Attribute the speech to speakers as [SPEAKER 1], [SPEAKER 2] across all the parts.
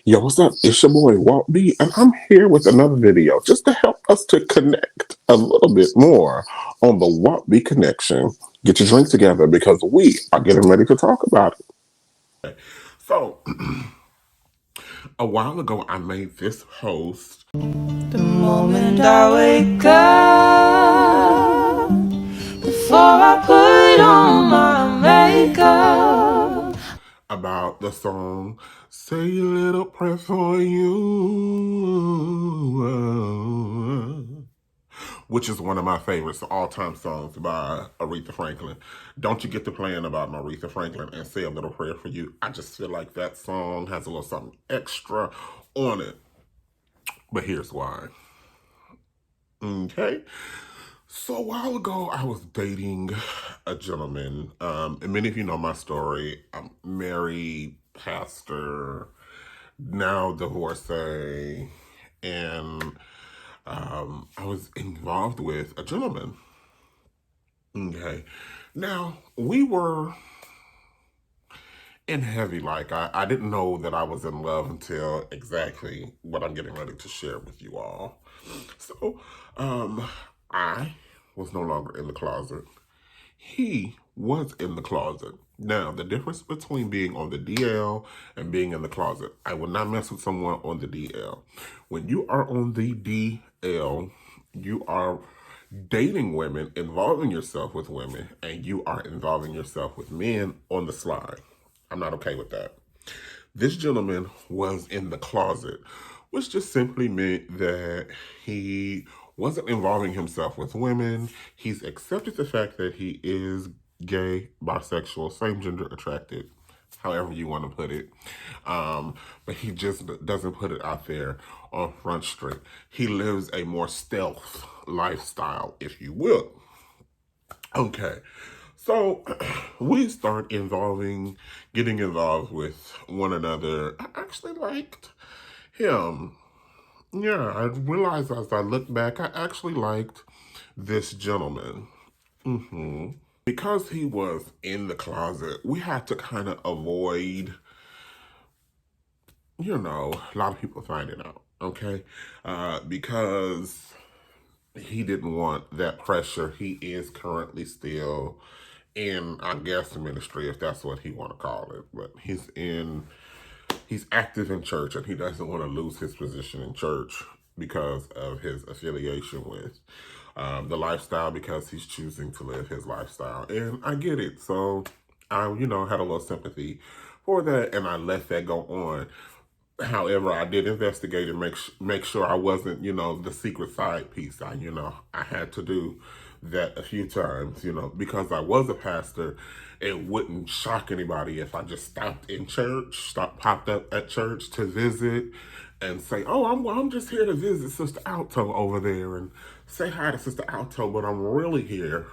[SPEAKER 1] Yo, what's up? It's your boy Walt B, and I'm here with another video just to help us to connect a little bit more on the Walt B connection. Get your drink together because we are getting ready to talk about it. So, a while ago, I made this post.
[SPEAKER 2] The moment I wake up, before I put on my makeup,
[SPEAKER 1] About the song Say a Little Prayer for You, which is one of my favorites all-time songs by Aretha Franklin. Don't you get to playing about Aretha Franklin and Say a Little Prayer for You. I just feel like that song has a little something extra on it. But here's why. Okay. So a while ago, I was dating a gentleman. And many of you know my story. I'm married, pastor, now divorcee, and I was involved with a gentleman. Okay. Now, we were in heavy, like, I didn't know that I was in love until exactly what I'm getting ready to share with you all. So, I was no longer in the closet. He was in the closet. Now, the difference between being on the DL and being in the closet, I would not mess with someone on the DL. When you are on the DL, you are dating women, involving yourself with women, and you are involving yourself with men on the slide. I'm not okay with that. This gentleman was in the closet, which just simply meant that he wasn't involving himself with women. He's accepted the fact that he is gay, bisexual, same gender attracted, however you want to put it. But he just doesn't put it out there on Front Street. He lives a more stealth lifestyle, if you will. Okay. So we start getting involved with one another. I actually liked him. Yeah, I realized as I look back, I actually liked this gentleman. Because he was in the closet, we had to kind of avoid, a lot of people finding out, okay? Because he didn't want that pressure. He is currently still in, I guess, the ministry, if that's what he want to call it. But he's active in church, and he doesn't want to lose his position in church because of his affiliation with the lifestyle, because he's choosing to live his lifestyle. And I get it. So I, had a little sympathy for that, and I let that go on. However, I did investigate and make sure I wasn't, the secret side piece. I had to do that a few times, because I was a pastor. It wouldn't shock anybody if I just stopped in church, popped up at church to visit and say, "Oh, I'm just here to visit Sister Alto over there and say hi to Sister Alto, but I'm really here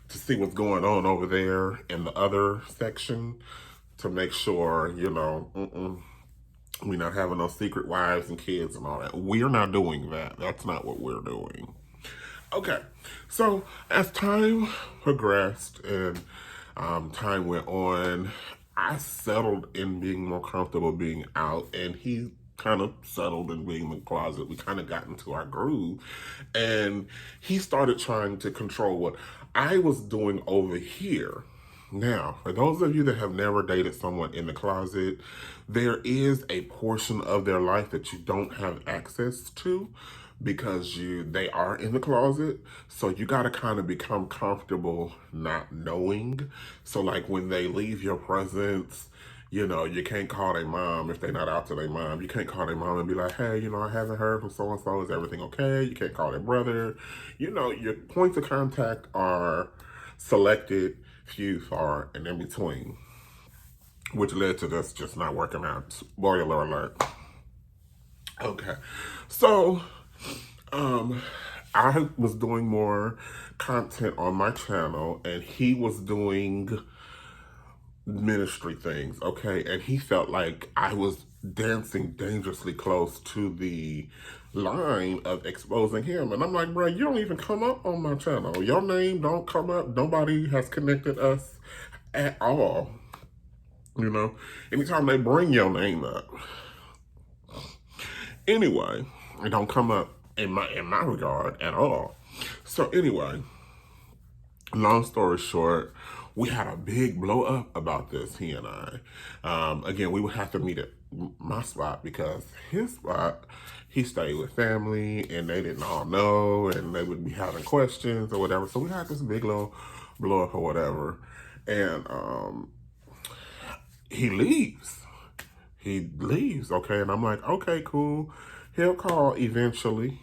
[SPEAKER 1] to see what's going on over there in the other section to make sure, we're not having no secret wives and kids and all that. We're not doing that. That's not what we're doing." Okay, so as time progressed and time went on, I settled in being more comfortable being out, and he kind of settled in being in the closet. We kind of got into our groove, and he started trying to control what I was doing over here. Now, for those of you that have never dated someone in the closet, there is a portion of their life that you don't have access to because they are in the closet. So you got to kind of become comfortable not knowing. So like when they leave your presence, you can't call their mom if they're not out to their mom. You can't call their mom and be like, "Hey, I haven't heard from so-and-so. Is everything okay?" You can't call their brother. Your points of contact are selected, few, far, and in between, which led to this just not working out. Spoiler alert. Okay. So, I was doing more content on my channel, and he was doing ministry things, okay? And he felt like I was dancing dangerously close to the line of exposing him. And I'm like, "Bro, you don't even come up on my channel. Your name don't come up. Nobody has connected us at all." Anytime they bring your name up, Anyway, it don't come up in my regard at all. So anyway, long story short, we had a big blow up about this, he and I. Again, we would have to meet at my spot because his spot, he stayed with family and they didn't all know and they would be having questions or whatever. So we had this big little blow up or whatever. And he leaves. He leaves, okay? And I'm like, okay, cool. He'll call eventually.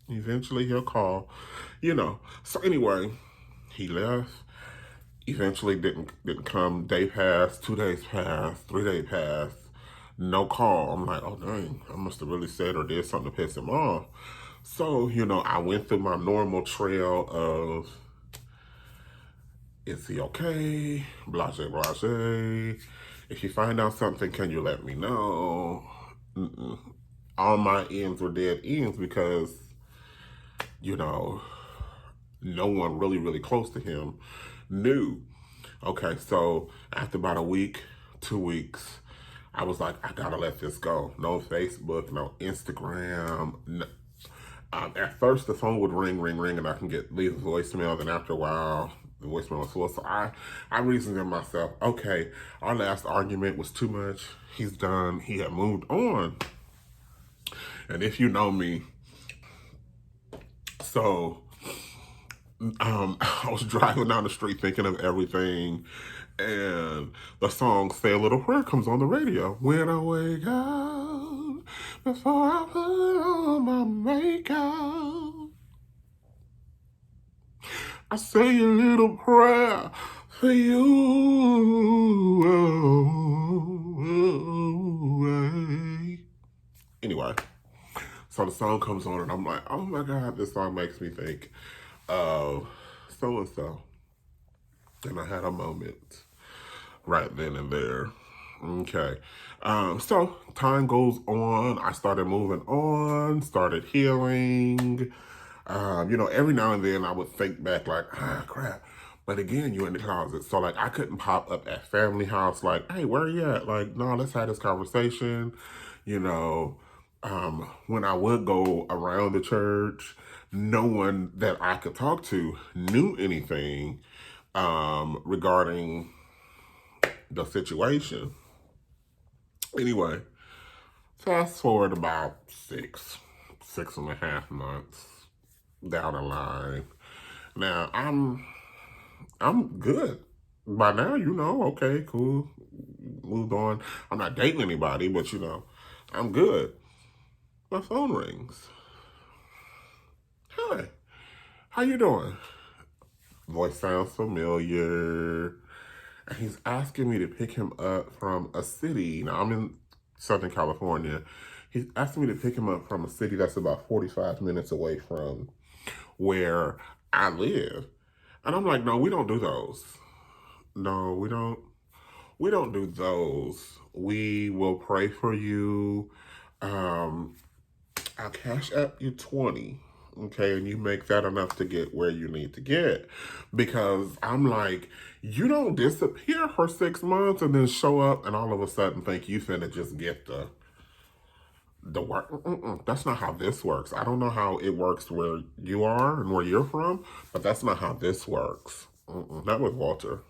[SPEAKER 1] Eventually he'll call, So anyway, he left. Eventually didn't come. Day passed, 2 days passed, 3 days passed. No call. I'm like, oh dang, I must have really said or did something to piss him off. So, I went through my normal trail of, is he okay? Blase, blase. If you find out something, can you let me know? Mm-mm. All my ends were dead ends because, no one really, really close to him knew. Okay, so after about a week, 2 weeks, I was like, I gotta let this go. No Facebook, no Instagram. No. At first, the phone would ring, ring, ring, and I can leave a voicemail. Then after a while, the voicemail was full. So I reasoned to myself, okay, our last argument was too much. He's done. He had moved on. And if you know me, so I was driving down the street thinking of everything, and the song "Say a Little Prayer" comes on the radio. When I wake up, before I put on my makeup, I say a little prayer for you. Anyway, so the song comes on, and I'm like, oh my God, this song makes me think of so and so. And I had a moment right then and there. Okay. So time goes on. I started moving on, started healing. Every now and then I would think back like, crap. But again, you're in the closet. So like I couldn't pop up at family house like, hey, where are you at? Like, no, let's have this conversation. When I would go around the church, no one that I could talk to knew anything regarding the situation. Anyway, fast forward about 6.5 months down the line. Now I'm good. By now, okay, cool. Moved on. I'm not dating anybody, but I'm good. My phone rings. Hi, how you doing? Voice sounds familiar. And he's asking me to pick him up from a city. Now, I'm in Southern California. He's asking me to pick him up from a city that's about 45 minutes away from where I live. And I'm like, no, we don't do those. No, we don't. We don't do those. We will pray for you. I'll cash app you 20. Okay, and you make that enough to get where you need to get. Because I'm like, you don't disappear for 6 months and then show up and all of a sudden think you finna just get the work. That's not how this works. I don't know how it works where you are and where you're from, but that's not how this works. Not with Walter.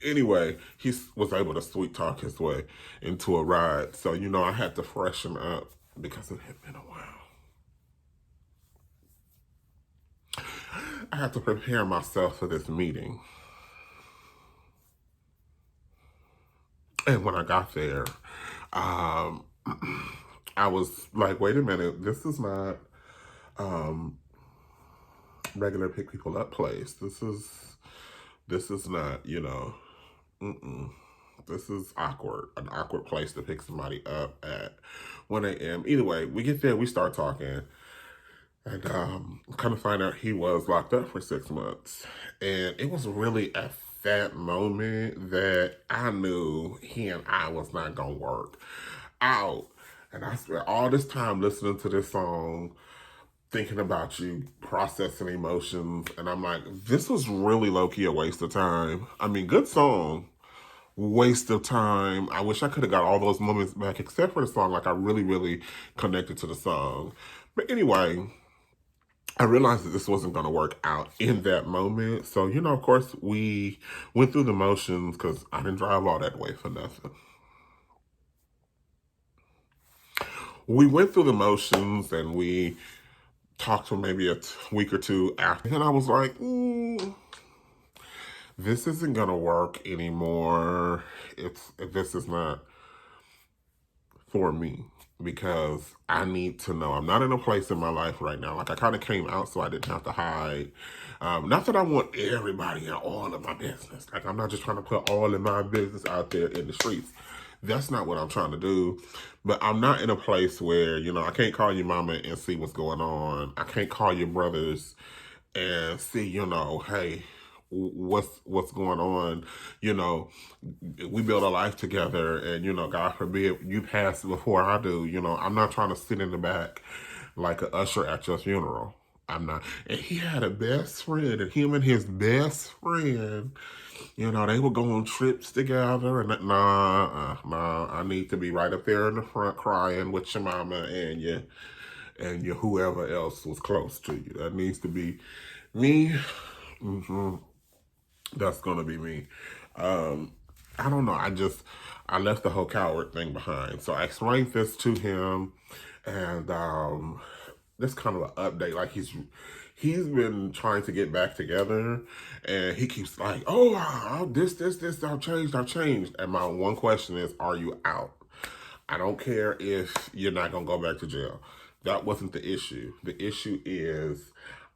[SPEAKER 1] Anyway, he was able to sweet talk his way into a ride. So, I had to freshen up because it had been a while. I had to prepare myself for this meeting. And when I got there, I was like, wait a minute, this is not regular pick people up place. This is not, this is awkward. An awkward place to pick somebody up at 1 a.m. Either way, we get there, we start talking. And kind of find out he was locked up for 6 months. And it was really at that moment that I knew he and I was not going to work out. And I spent all this time listening to this song, thinking about you, processing emotions. And I'm like, this was really low-key a waste of time. I mean, good song. waste of time. I wish I could have got all those moments back, except for the song. Like, I really, really connected to the song. But anyway, I realized that this wasn't going to work out in that moment. So, you know, of course, we went through the motions because I didn't drive all that way for nothing. We went through the motions and we talked for maybe a week or two after. And I was like, this isn't going to work anymore. This is not for me, because I need to know. I'm not in a place in my life right now. Like, I kind of came out so I didn't have to hide. Not that I want everybody and all of my business. Like, I'm not just trying to put all of my business out there in the streets. That's not what I'm trying to do. But I'm not in a place where, you know, I can't call your mama and see what's going on. I can't call your brothers and see, you know, hey, what's going on. You know, we build a life together, and, you know, God forbid you pass before I do. You know, I'm not trying to sit in the back like a usher at your funeral. I'm not. And he had a best friend, and him and his best friend, you know, they would go on trips together. And nah, I need to be right up there in the front crying with your mama and your whoever else was close to you. That needs to be me. That's gonna be me. I don't know. I left the whole coward thing behind. So I explained this to him, and this kind of an update. Like, he's been trying to get back together, and he keeps like, oh, this, I've changed. And my one question is, are you out? I don't care if you're not gonna go back to jail. That wasn't the issue. The issue is,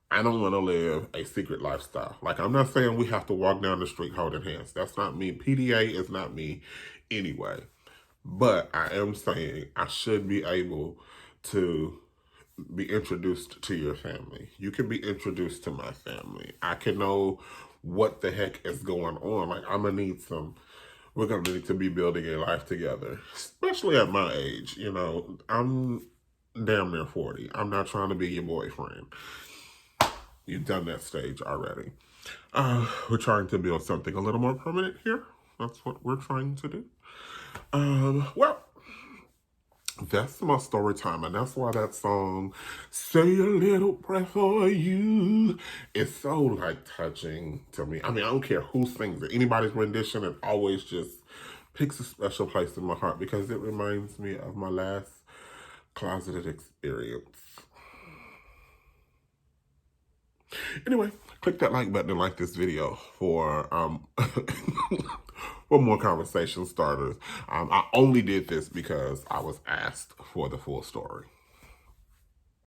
[SPEAKER 1] I don't want to live a secret lifestyle. Like, I'm not saying we have to walk down the street holding hands. That's not me. PDA is not me anyway. But I am saying I should be able to be introduced to your family. You can be introduced to my family. I can know what the heck is going on. Like, we're going to need to be building a life together, especially at my age. You know, I'm damn near 40. I'm not trying to be your boyfriend. You've done that stage already. We're trying to build something a little more permanent here. That's what we're trying to do. Well, that's my story time, and that's why that song, Say a Little Prayer for You, is so, like, touching to me. I mean, I don't care who sings it. Anybody's rendition, it always just picks a special place in my heart because it reminds me of my last closeted experience. Anyway, click that like button and like this video for for more conversation starters. I only did this because I was asked for the full story.